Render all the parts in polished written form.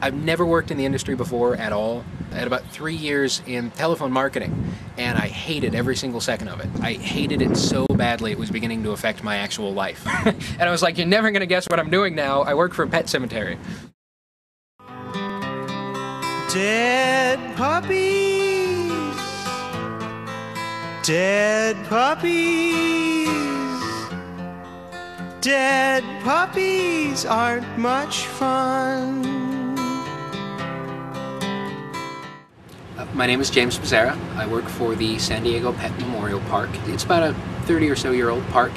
I've never worked in the industry before at all. I had about 3 years in telephone marketing, and I hated every single second of it. I hated it so badly it was beginning to affect my actual life. And I was like, you're never gonna guess what I'm doing now. I work for a pet cemetery. Dead puppies, dead puppies, dead puppies aren't much fun. My name is James Bezerra. I work for the San Diego Pet Memorial Park. It's about a 30 or so year old park.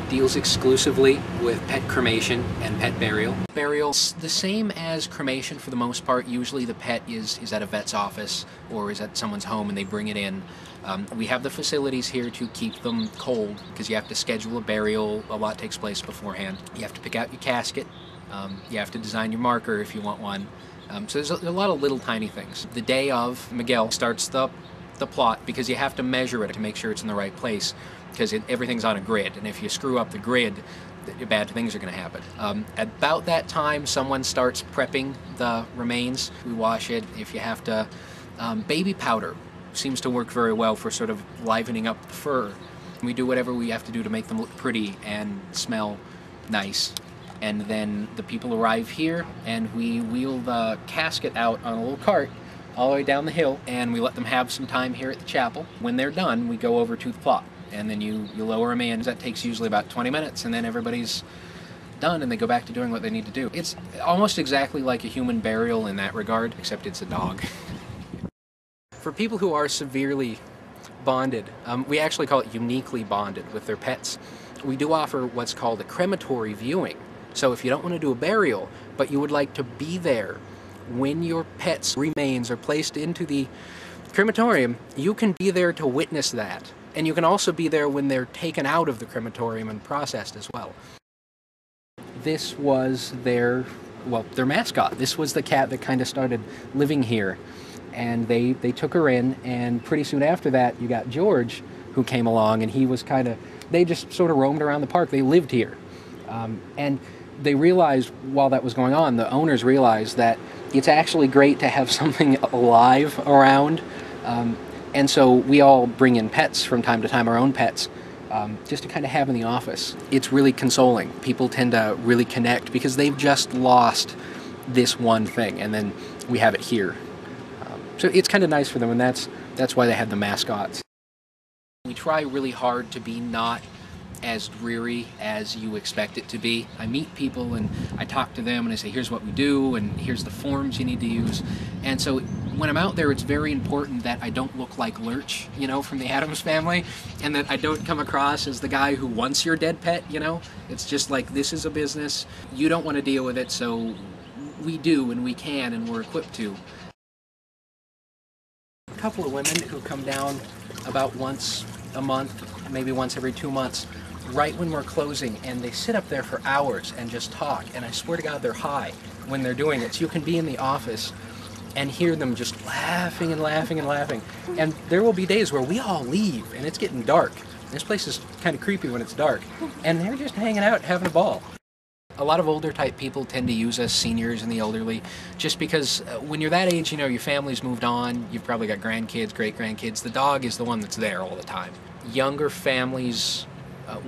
Deals exclusively with pet cremation and pet burial. Burial's the same as cremation for the most part. Usually the pet is at a vet's office or is at someone's home and they bring it in. We have the facilities here to keep them cold because you have to schedule a burial. A lot takes place beforehand. You have to pick out your casket. You have to design your marker if you want one. So there's a lot of little tiny things. The day of, Miguel starts the plot because you have to measure it to make sure it's in the right place because everything's on a grid, and if you screw up the grid, bad things are going to happen. About that time, someone starts prepping the remains. We wash it. If you have to, baby powder seems to work very well for sort of livening up the fur. We do whatever we have to do to make them look pretty and smell nice. And then the people arrive here and we wheel the casket out on a little cart all the way down the hill and we let them have some time here at the chapel. When they're done, we go over to the plot and then you lower them in. That takes usually about 20 minutes and then everybody's done and they go back to doing what they need to do. It's almost exactly like a human burial in that regard, except it's a dog. For people who are severely bonded, we actually call it uniquely bonded with their pets. We do offer what's called a crematory viewing. So if you don't want to do a burial, but you would like to be there when your pet's remains are placed into the crematorium, you can be there to witness that. And you can also be there when they're taken out of the crematorium and processed as well. This was their mascot. This was the cat that kind of started living here. And they took her in, and pretty soon after that, you got George, who came along, and he was they just sort of roamed around the park. They lived here. And they realized while that was going on, the owners realized that it's actually great to have something alive around. And so we all bring in pets from time to time, our own pets, just to kind of have in the office. It's really consoling. People tend to really connect because they've just lost this one thing, and then we have it here. So it's kind of nice for them, and that's why they have the mascots. We try really hard to be not as dreary as you expect it to be. I meet people and I talk to them and I say, here's what we do and here's the forms you need to use. And so when I'm out there, it's very important that I don't look like Lurch, from the Addams Family, and that I don't come across as the guy who wants your dead pet, It's just like, this is a business. You don't want to deal with it, so we do and we can and we're equipped to. A couple of women who come down about once a month, maybe once every 2 months, right when we're closing, and they sit up there for hours and just talk, and I swear to God they're high when they're doing it. So you can be in the office and hear them just laughing and laughing and laughing. And there will be days where we all leave and it's getting dark. This place is kind of creepy when it's dark. And they're just hanging out, having a ball. A lot of older type people tend to use us, seniors and the elderly, just because when you're that age, your family's moved on, you've probably got grandkids, great-grandkids. The dog is the one that's there all the time. Younger families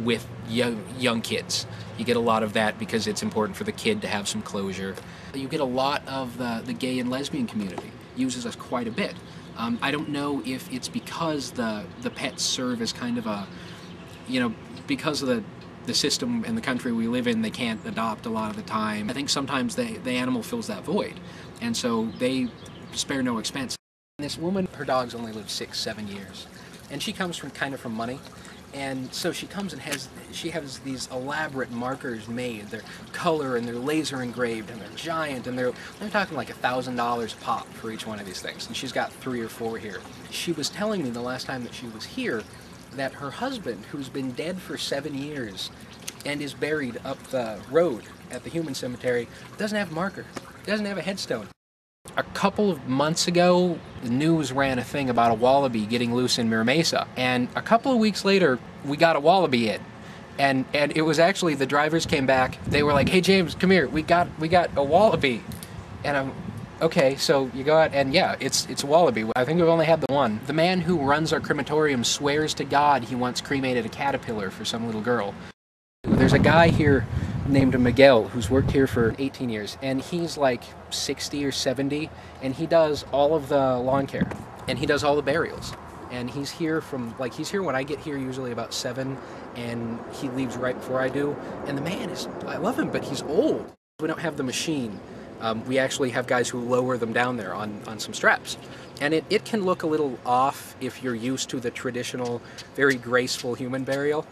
with young kids, you get a lot of that because it's important for the kid to have some closure. You get a lot of the gay and lesbian community uses us quite a bit. I don't know if it's because the pets serve as kind of a, because of the system and the country we live in, they can't adopt a lot of the time. I think sometimes the animal fills that void, and so they spare no expense. This woman, her dog's only lived 6-7 years, and she comes from money. And so she comes and has these elaborate markers made. They're color and they're laser engraved and they're giant, and they're talking like $1,000 a pop for each one of these things. And she's got 3 or 4 here. She was telling me the last time that she was here that her husband, who's been dead for 7 years and is buried up the road at the human cemetery, doesn't have a marker, doesn't have a headstone. A couple of months ago, the news ran a thing about a wallaby getting loose in Mira Mesa, and a couple of weeks later, we got a wallaby in, and it was actually, the drivers came back. They were like, "Hey James, come here. We got a wallaby," And I'm, okay, so you go out and yeah, it's a wallaby. I think we've only had the one. The man who runs our crematorium swears to God he once cremated a caterpillar for some little girl. There's a guy here named Miguel who's worked here for 18 years, and he's like 60 or 70, and he does all of the lawn care, and he does all the burials. And he's here from, like, he's here when I get here usually about 7, and he leaves right before I do. And the man is, I love him, but he's old. We don't have the machine. We actually have guys who lower them down there on some straps. And it can look a little off if you're used to the traditional, very graceful human burial.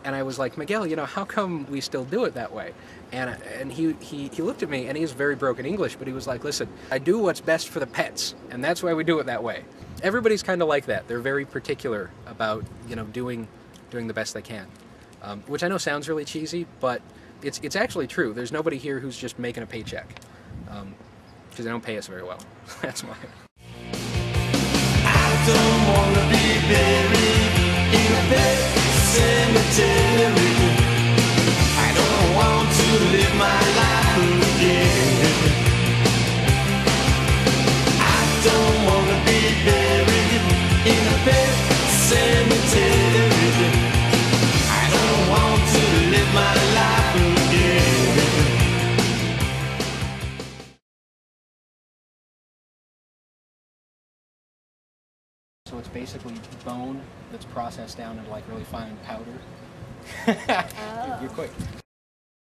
And I was like, Miguel, you know, how come we still do it that way? And he looked at me, and he's very broken English, but he was like, listen, I do what's best for the pets, and that's why we do it that way. Everybody's kind of like that. They're very particular about, you know, doing the best they can, which I know sounds really cheesy, but it's actually true. There's nobody here who's just making a paycheck, because they don't pay us very well. That's why. I don't wanna be buried in a pet cemetery. I don't want to live my life again. I don't wanna be buried in a pet cemetery. I don't want to live my life again. So it's basically bone that's processed down into like really fine powder. Oh. You're quick.